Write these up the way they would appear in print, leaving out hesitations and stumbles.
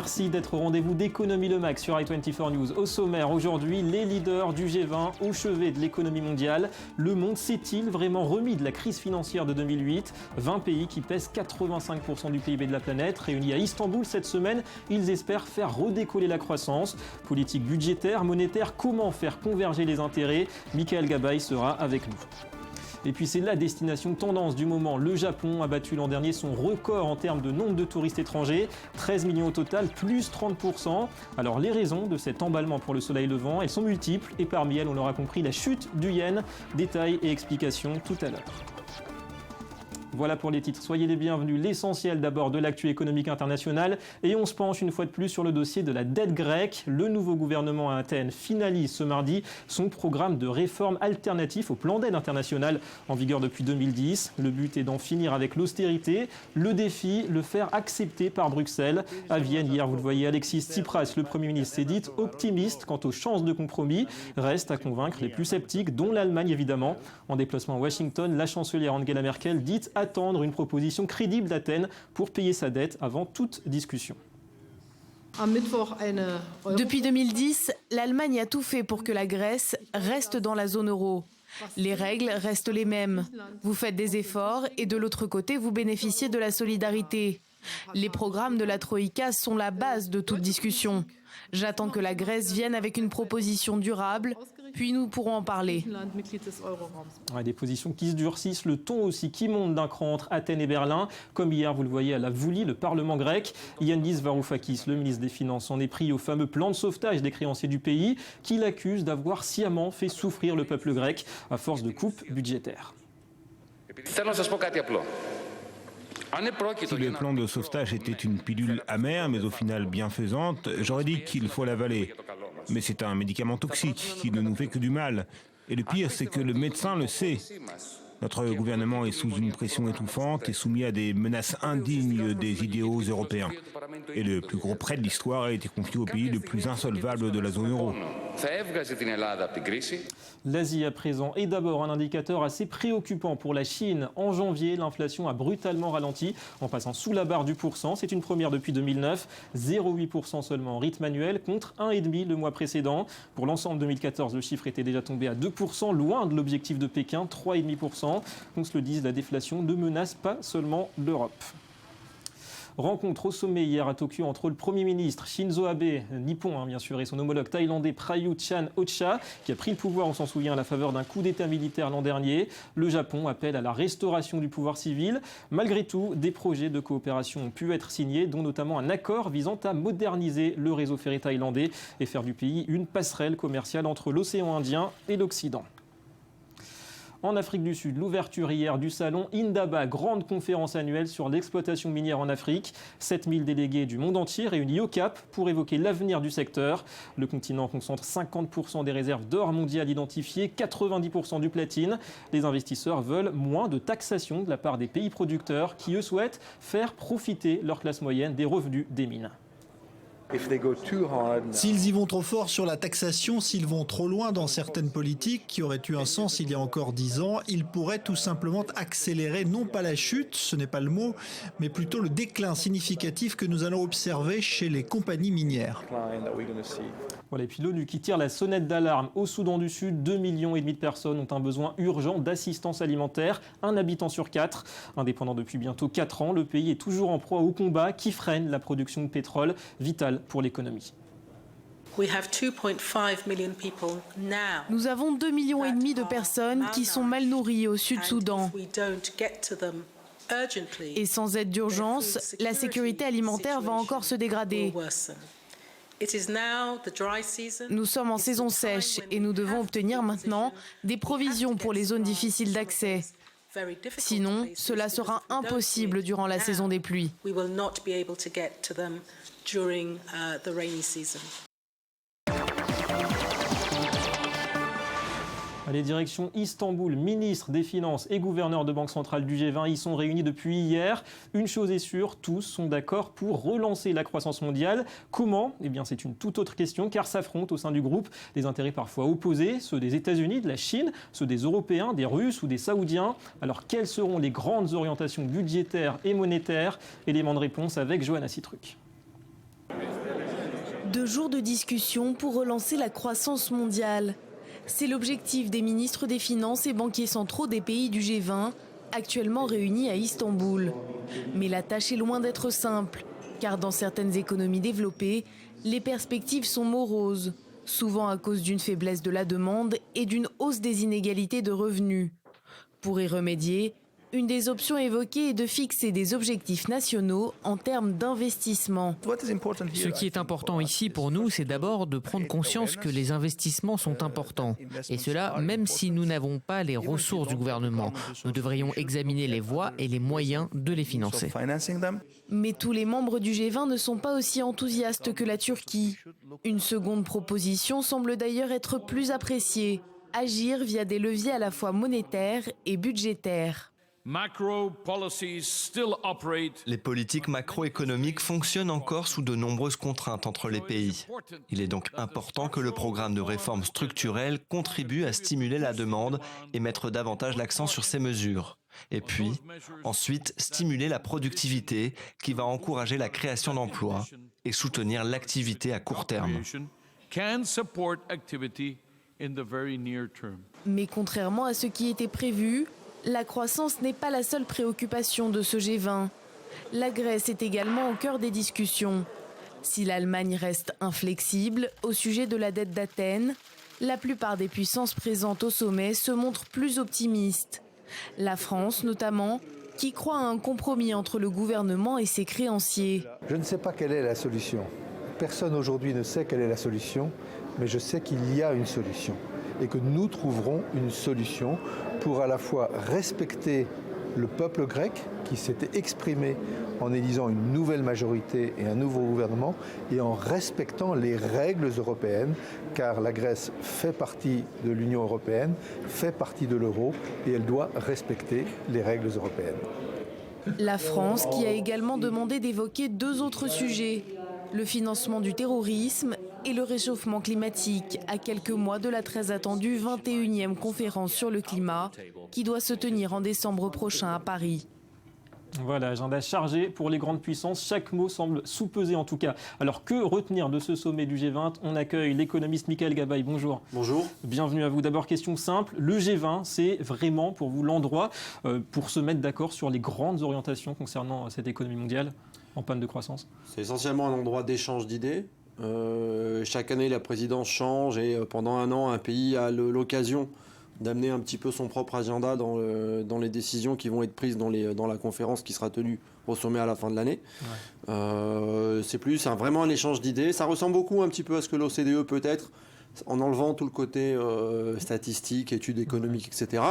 Merci d'être au rendez-vous d'Économie Le Max sur i24 News. Au sommaire aujourd'hui, les leaders du G20 au chevet de l'économie mondiale. Le monde s'est-il vraiment remis de la crise financière de 2008 ? 20 pays qui pèsent 85% du PIB de la planète. Réunis à Istanbul cette semaine, ils espèrent faire redécoller la croissance. Politique budgétaire, monétaire, comment faire converger les intérêts ? Michael Gabaye sera avec nous. Et puis c'est la destination tendance du moment. Le Japon a battu l'an dernier son record en termes de nombre de touristes étrangers. 13 millions au total, plus 30%. Alors les raisons de cet emballement pour le soleil levant, elles sont multiples. Et parmi elles, on l'aura compris, la chute du yen. Détails et explications tout à l'heure. Voilà pour les titres. Soyez les bienvenus. L'essentiel d'abord de l'actu économique internationale. Et on se penche une fois de plus sur le dossier de la dette grecque. Le nouveau gouvernement à Athènes finalise ce mardi son programme de réforme alternatif au plan d'aide international en vigueur depuis 2010. Le but est d'en finir avec l'austérité. Le défi, le faire accepter par Bruxelles. À Vienne, hier, vous le voyez, Alexis Tsipras, le Premier ministre, s'est dit optimiste quant aux chances de compromis. Reste à convaincre les plus sceptiques, dont l'Allemagne évidemment. En déplacement à Washington, la chancelière Angela Merkel dit attendre une proposition crédible d'Athènes pour payer sa dette avant toute discussion. Depuis 2010, l'Allemagne a tout fait pour que la Grèce reste dans la zone euro. Les règles restent les mêmes. Vous faites des efforts et de l'autre côté, vous bénéficiez de la solidarité. Les programmes de la Troïka sont la base de toute discussion. J'attends que la Grèce vienne avec une proposition durable, puis nous pourrons en parler. Ouais, des positions qui se durcissent, le ton aussi qui monte d'un cran entre Athènes et Berlin. Comme hier, vous le voyez à la Voulie, le Parlement grec. Yannis Varoufakis, le ministre des Finances, en est pris au fameux plan de sauvetage des créanciers du pays, qu'il accuse d'avoir sciemment fait souffrir le peuple grec à force de coupes budgétaires. Si le plan de sauvetage était une pilule amère, mais au final bienfaisante, j'aurais dit qu'il faut l'avaler. Mais c'est un médicament toxique qui ne nous fait que du mal. Et le pire, c'est que le médecin le sait. Notre gouvernement est sous une pression étouffante et soumis à des menaces indignes des idéaux européens. Et le plus gros prêt de l'histoire a été confié au pays le plus insolvable de la zone euro. L'Asie à présent est d'abord un indicateur assez préoccupant pour la Chine. En janvier, l'inflation a brutalement ralenti en passant sous la barre du %. C'est une première depuis 2009. 0,8% seulement en rythme annuel contre 1,5% le mois précédent. Pour l'ensemble 2014, le chiffre était déjà tombé à 2%, loin de l'objectif de Pékin, 3,5%. Qu'on se le dise, la déflation ne menace pas seulement l'Europe. Rencontre au sommet hier à Tokyo entre le Premier ministre Shinzo Abe, nippon bien sûr, et son homologue thaïlandais Prayut Chan-o-cha, qui a pris le pouvoir, on s'en souvient, à la faveur d'un coup d'État militaire l'an dernier. Le Japon appelle à la restauration du pouvoir civil. Malgré tout, des projets de coopération ont pu être signés, dont notamment un accord visant à moderniser le réseau ferré thaïlandais et faire du pays une passerelle commerciale entre l'océan Indien et l'Occident. En Afrique du Sud, l'ouverture hier du salon Indaba, grande conférence annuelle sur l'exploitation minière en Afrique. 7000 délégués du monde entier réunis au Cap pour évoquer l'avenir du secteur. Le continent concentre 50% des réserves d'or mondiales identifiées, 90% du platine. Les investisseurs veulent moins de taxation de la part des pays producteurs qui, eux, souhaitent faire profiter leur classe moyenne des revenus des mines. S'ils y vont trop fort sur la taxation, s'ils vont trop loin dans certaines politiques qui auraient eu un sens il y a encore 10 ans, ils pourraient tout simplement accélérer non pas la chute, ce n'est pas le mot, mais plutôt le déclin significatif que nous allons observer chez les compagnies minières. Voilà, et puis l'ONU qui tire la sonnette d'alarme. Au Soudan du Sud, 2,5 millions de personnes ont un besoin urgent d'assistance alimentaire, un habitant sur 4. Indépendant depuis bientôt 4 ans, le pays est toujours en proie au combat qui freine la production de pétrole, vital pour l'économie. Nous avons 2,5 millions de personnes qui sont mal nourries au Sud-Soudan. Et sans aide d'urgence, la sécurité alimentaire va encore se dégrader. Nous sommes en saison sèche et nous devons obtenir maintenant des provisions pour les zones difficiles d'accès. Sinon, cela sera impossible durant la saison des pluies. Allez, direction Istanbul, ministres des Finances et gouverneurs de banque centrale du G20 y sont réunis depuis hier. Une chose est sûre, tous sont d'accord pour relancer la croissance mondiale. Comment ? Eh bien, c'est une toute autre question, car s'affrontent au sein du groupe des intérêts parfois opposés, ceux des États-Unis, de la Chine, ceux des Européens, des Russes ou des Saoudiens. Alors, quelles seront les grandes orientations budgétaires et monétaires ? Élément de réponse avec Johanna Citruc. 2 jours de discussion pour relancer la croissance mondiale. C'est l'objectif des ministres des Finances et banquiers centraux des pays du G20, actuellement réunis à Istanbul. Mais la tâche est loin d'être simple, car dans certaines économies développées, les perspectives sont moroses, souvent à cause d'une faiblesse de la demande et d'une hausse des inégalités de revenus. Pour y remédier, une des options évoquées est de fixer des objectifs nationaux en termes d'investissement. Ce qui est important ici pour nous, c'est d'abord de prendre conscience que les investissements sont importants. Et cela, même si nous n'avons pas les ressources du gouvernement. Nous devrions examiner les voies et les moyens de les financer. Mais tous les membres du G20 ne sont pas aussi enthousiastes que la Turquie. Une seconde proposition semble d'ailleurs être plus appréciée. Agir via des leviers à la fois monétaires et budgétaires. Les politiques macroéconomiques fonctionnent encore sous de nombreuses contraintes entre les pays. Il est donc important que le programme de réformes structurelles contribue à stimuler la demande et mettre davantage l'accent sur ces mesures. Et puis, ensuite, stimuler la productivité qui va encourager la création d'emplois et soutenir l'activité à court terme. Mais contrairement à ce qui était prévu, la croissance n'est pas la seule préoccupation de ce G20. La Grèce est également au cœur des discussions. Si l'Allemagne reste inflexible au sujet de la dette d'Athènes, la plupart des puissances présentes au sommet se montrent plus optimistes. La France notamment, qui croit à un compromis entre le gouvernement et ses créanciers. Je ne sais pas quelle est la solution. Personne aujourd'hui ne sait quelle est la solution, mais je sais qu'il y a une solution et que nous trouverons une solution pour à la fois respecter le peuple grec qui s'était exprimé en élisant une nouvelle majorité et un nouveau gouvernement et en respectant les règles européennes, car la Grèce fait partie de l'Union européenne, fait partie de l'euro et elle doit respecter les règles européennes. La France qui a également demandé d'évoquer 2 autres sujets, le financement du terrorisme et le réchauffement climatique, à quelques mois de la très attendue 21e conférence sur le climat qui doit se tenir en décembre prochain à Paris. Voilà, agenda chargé pour les grandes puissances. Chaque mot semble sous-pesé en tout cas. Alors que retenir de ce sommet du G20 ? On accueille l'économiste Michael Gabaye. Bonjour. Bonjour. Bienvenue à vous. D'abord, question simple. Le G20, c'est vraiment pour vous l'endroit pour se mettre d'accord sur les grandes orientations concernant cette économie mondiale en panne de croissance ? C'est essentiellement un endroit d'échange d'idées. Chaque année, la présidence change et pendant un an, un pays a l'occasion d'amener un petit peu son propre agenda dans les décisions qui vont être prises dans la conférence qui sera tenue au sommet à la fin de l'année. Ouais. C'est vraiment un échange d'idées. Ça ressemble beaucoup un petit peu à ce que l'OCDE peut être, en enlevant tout le côté statistique, études économiques, etc.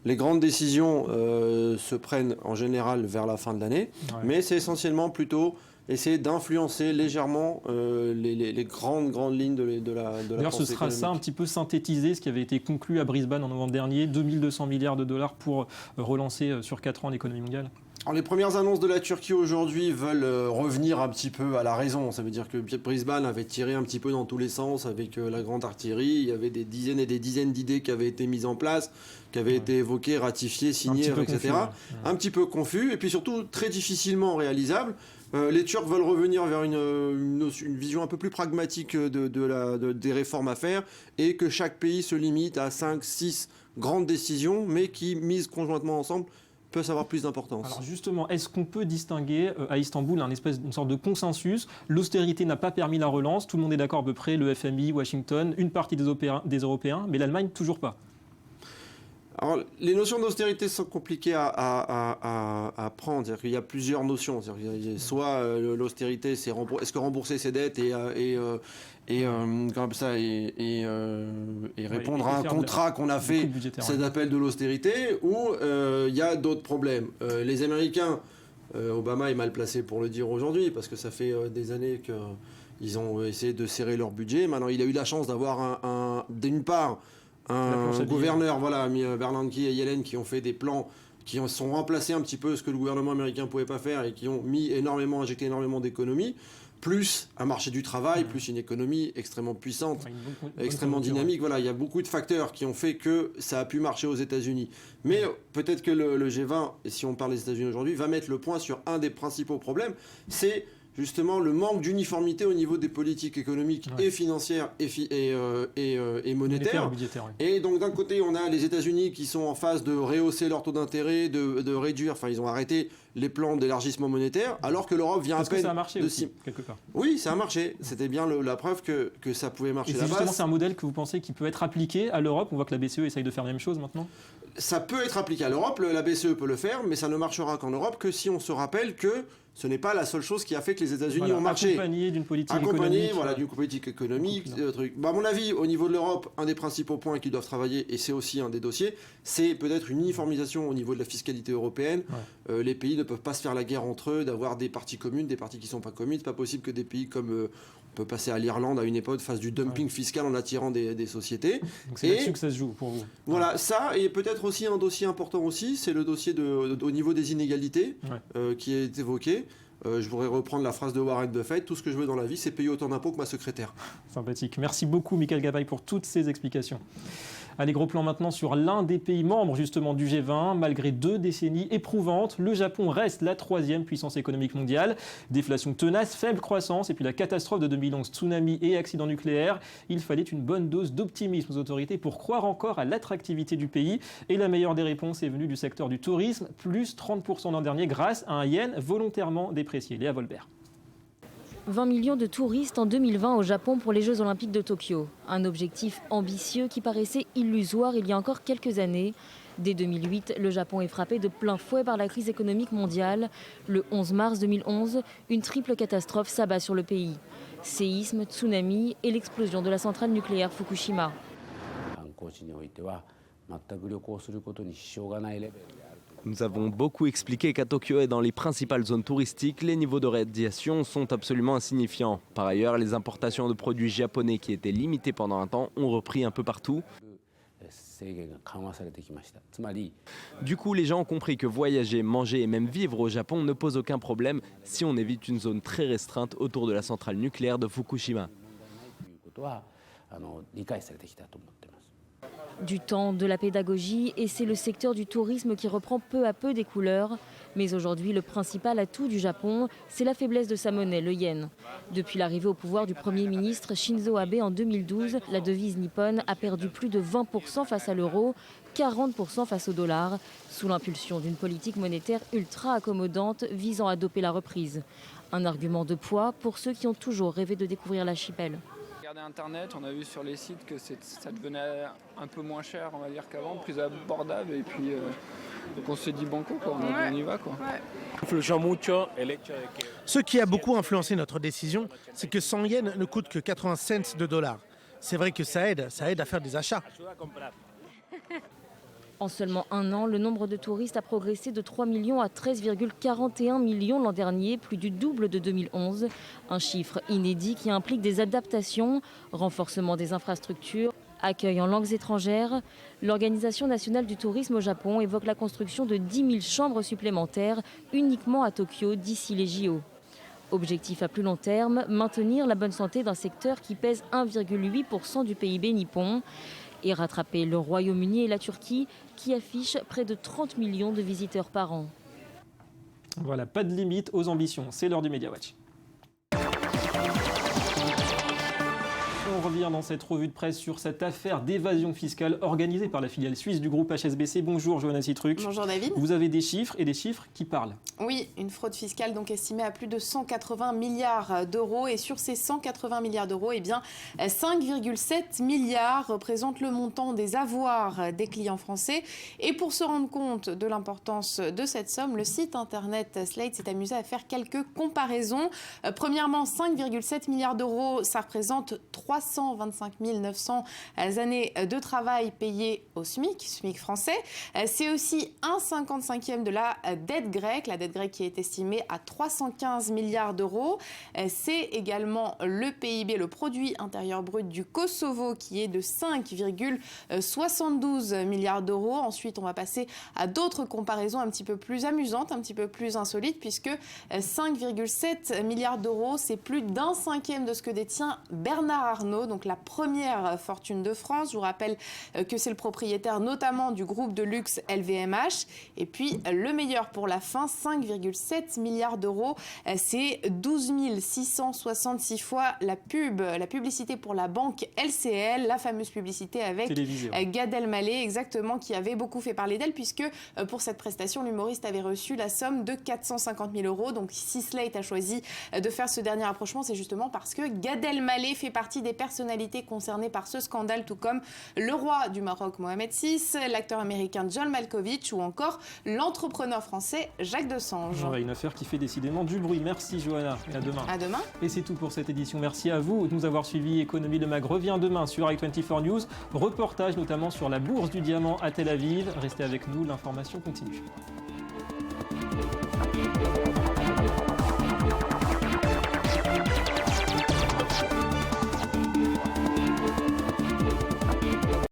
Les grandes décisions se prennent en général vers la fin de l'année, ouais. Mais c'est essentiellement plutôt essayer d'influencer légèrement les grandes lignes de la D'ailleurs, ce sera ça un petit peu synthétisé, ce qui avait été conclu à Brisbane en novembre dernier, 2200 milliards de dollars pour relancer sur 4 ans l'économie mondiale. Alors, les premières annonces de la Turquie aujourd'hui veulent revenir un petit peu à la raison. Ça veut dire que Brisbane avait tiré un petit peu dans tous les sens avec la grande artillerie. Il y avait des dizaines et des dizaines d'idées qui avaient été mises en place, qui avaient été évoquées, ratifiées, signées, etc. Confus, ouais. Un petit peu confus et puis surtout très difficilement réalisables. Les Turcs veulent revenir vers une vision un peu plus pragmatique des réformes à faire et que chaque pays se limite à 5-6 grandes décisions, mais qui, mises conjointement ensemble, peuvent avoir plus d'importance. Alors justement, est-ce qu'on peut distinguer à Istanbul une sorte de consensus ? L'austérité n'a pas permis la relance, tout le monde est d'accord à peu près, le FMI, Washington, une partie des Européens, mais l'Allemagne toujours pas. Alors, les notions d'austérité sont compliquées à prendre. C'est-à-dire qu'il y a plusieurs notions. Soit l'austérité, c'est est-ce que rembourser ses dettes et répondre à un contrat qu'on a fait, c'est d'appel de l'austérité, ou il y a d'autres problèmes. Les Américains, Obama est mal placé pour le dire aujourd'hui, parce que ça fait des années qu'ils ont essayé de serrer leur budget. Maintenant, il a eu la chance d'avoir d'une part, un gouverneur, Bernanke et Yellen, qui ont fait des plans qui sont remplacés un petit peu ce que le gouvernement américain ne pouvait pas faire et qui ont injecté énormément d'économies, plus un marché du travail, plus une économie extrêmement puissante, extrêmement dynamique. Voilà, il y a beaucoup de facteurs qui ont fait que ça a pu marcher aux États-Unis. Mais peut-être que le G20, et si on parle des États-Unis aujourd'hui, va mettre le point sur un des principaux problèmes, c'est justement le manque d'uniformité au niveau des politiques économiques et financières et monétaires. Et donc d'un côté, on a les États-Unis qui sont en phase de rehausser leur taux d'intérêt, de réduire, enfin ils ont arrêté les plans d'élargissement monétaire, alors que l'Europe vient à peine ça a marché aussi, quelque part. Oui, ça a marché. C'était bien la preuve que ça pouvait marcher. Et justement, c'est un modèle que vous pensez qui peut être appliqué à l'Europe. On voit que la BCE essaye de faire la même chose maintenant. Ça peut être appliqué à l'Europe, la BCE peut le faire, mais ça ne marchera qu'en Europe que si on se rappelle que ce n'est pas la seule chose qui a fait que les États-Unis ont marché. Accompagné d'une politique économique. D'une politique économique. À mon avis, au niveau de l'Europe, un des principaux points qu'ils doivent travailler, et c'est aussi un des dossiers, c'est peut-être une uniformisation au niveau de la fiscalité européenne. Les pays ne peuvent pas se faire la guerre entre eux, d'avoir des parties communes, des parties qui ne sont pas communes. C'est pas possible que des pays comme... on peut passer à l'Irlande à une époque, fasse du dumping fiscal en attirant des sociétés. Donc c'est là-dessus que ça se joue pour vous. Voilà, ça, et peut-être aussi un dossier important aussi, c'est le dossier au niveau des inégalités qui est évoqué. Je voudrais reprendre la phrase de Warren Buffett, tout ce que je veux dans la vie, c'est payer autant d'impôts que ma secrétaire. Sympathique. Merci beaucoup, Michael Gabaye, pour toutes ces explications. Allez, gros plan maintenant sur l'un des pays membres justement du G20. Malgré 2 décennies éprouvantes, le Japon reste la 3e puissance économique mondiale. Déflation tenace, faible croissance et puis la catastrophe de 2011, tsunami et accident nucléaire. Il fallait une bonne dose d'optimisme aux autorités pour croire encore à l'attractivité du pays. Et la meilleure des réponses est venue du secteur du tourisme, plus 30% l'an dernier grâce à un yen volontairement déprécié. Léa Volbert. 20 millions de touristes en 2020 au Japon pour les Jeux Olympiques de Tokyo. Un objectif ambitieux qui paraissait illusoire il y a encore quelques années. Dès 2008, le Japon est frappé de plein fouet par la crise économique mondiale. Le 11 mars 2011, une triple catastrophe s'abat sur le pays. Séisme, tsunami et l'explosion de la centrale nucléaire Fukushima. Nous avons beaucoup expliqué qu'à Tokyo et dans les principales zones touristiques, les niveaux de radiation sont absolument insignifiants. Par ailleurs, les importations de produits japonais qui étaient limitées pendant un temps ont repris un peu partout. Du coup, les gens ont compris que voyager, manger et même vivre au Japon ne pose aucun problème si on évite une zone très restreinte autour de la centrale nucléaire de Fukushima. Du temps, de la pédagogie, et c'est le secteur du tourisme qui reprend peu à peu des couleurs. Mais aujourd'hui, le principal atout du Japon, c'est la faiblesse de sa monnaie, le yen. Depuis l'arrivée au pouvoir du Premier ministre Shinzo Abe en 2012, la devise nippone a perdu plus de 20% face à l'euro, 40% face au dollar, sous l'impulsion d'une politique monétaire ultra accommodante visant à doper la reprise. Un argument de poids pour ceux qui ont toujours rêvé de découvrir l'archipel. Internet, on a vu sur les sites que ça devenait un peu moins cher, on va dire qu'avant, plus abordable, et puis donc on s'est dit banco, quoi, on y va, quoi. Ce qui a beaucoup influencé notre décision, c'est que 100 yens ne coûtent que 80 cents de dollars. C'est vrai que ça aide à faire des achats. En seulement un an, le nombre de touristes a progressé de 3 millions à 13,41 millions l'an dernier, plus du double de 2011. Un chiffre inédit qui implique des adaptations, renforcement des infrastructures, accueil en langues étrangères. L'Organisation nationale du tourisme au Japon évoque la construction de 10 000 chambres supplémentaires uniquement à Tokyo d'ici les JO. Objectif à plus long terme, maintenir la bonne santé d'un secteur qui pèse 1,8% du PIB nippon et rattraper le Royaume-Uni et la Turquie qui affichent près de 30 millions de visiteurs par an. Voilà, pas de limite aux ambitions. C'est l'heure du Media Watch. On revient dans cette revue de presse sur cette affaire d'évasion fiscale organisée par la filiale suisse du groupe HSBC. Bonjour Johanna Citruc. Bonjour David. Vous avez des chiffres et des chiffres qui parlent. Oui, une fraude fiscale donc estimée à plus de 180 milliards d'euros. Et sur ces 180 milliards d'euros, eh bien 5,7 milliards représentent le montant des avoirs des clients français. Et pour se rendre compte de l'importance de cette somme, le site internet Slate s'est amusé à faire quelques comparaisons. Premièrement, 5,7 milliards d'euros, ça représente 325 900 années de travail payées au SMIC français. C'est aussi 1,55e de la dette grecque qui est estimée à 315 milliards d'euros. C'est également le PIB, le produit intérieur brut du Kosovo, qui est de 5,72 milliards d'euros. Ensuite, on va passer à d'autres comparaisons un petit peu plus amusantes, un petit peu plus insolites, puisque 5,7 milliards d'euros, c'est plus d'1/5 de ce que détient Bernard Arnault. Arnault, donc la première fortune de France. Je vous rappelle que c'est le propriétaire notamment du groupe de luxe LVMH. Et puis le meilleur pour la fin, 5,7 milliards d'euros. C'est 12 666 fois la publicité pour la banque LCL, la fameuse publicité avec Gad Elmaleh, exactement, qui avait beaucoup fait parler d'elle, puisque pour cette prestation, l'humoriste avait reçu la somme de 450 000 euros. Donc si Slate a choisi de faire ce dernier rapprochement, c'est justement parce que Gad Elmaleh fait partie des personnalités concernées par ce scandale, tout comme le roi du Maroc Mohamed VI, l'acteur américain John Malkovich ou encore l'entrepreneur français Jacques Desange. Ouais, une affaire qui fait décidément du bruit. Merci Johanna et à demain. À demain. Et c'est tout pour cette édition. Merci à vous de nous avoir suivis. Économie Le Mag revient demain sur i24 News. Reportage notamment sur la bourse du diamant à Tel Aviv. Restez avec nous, l'information continue.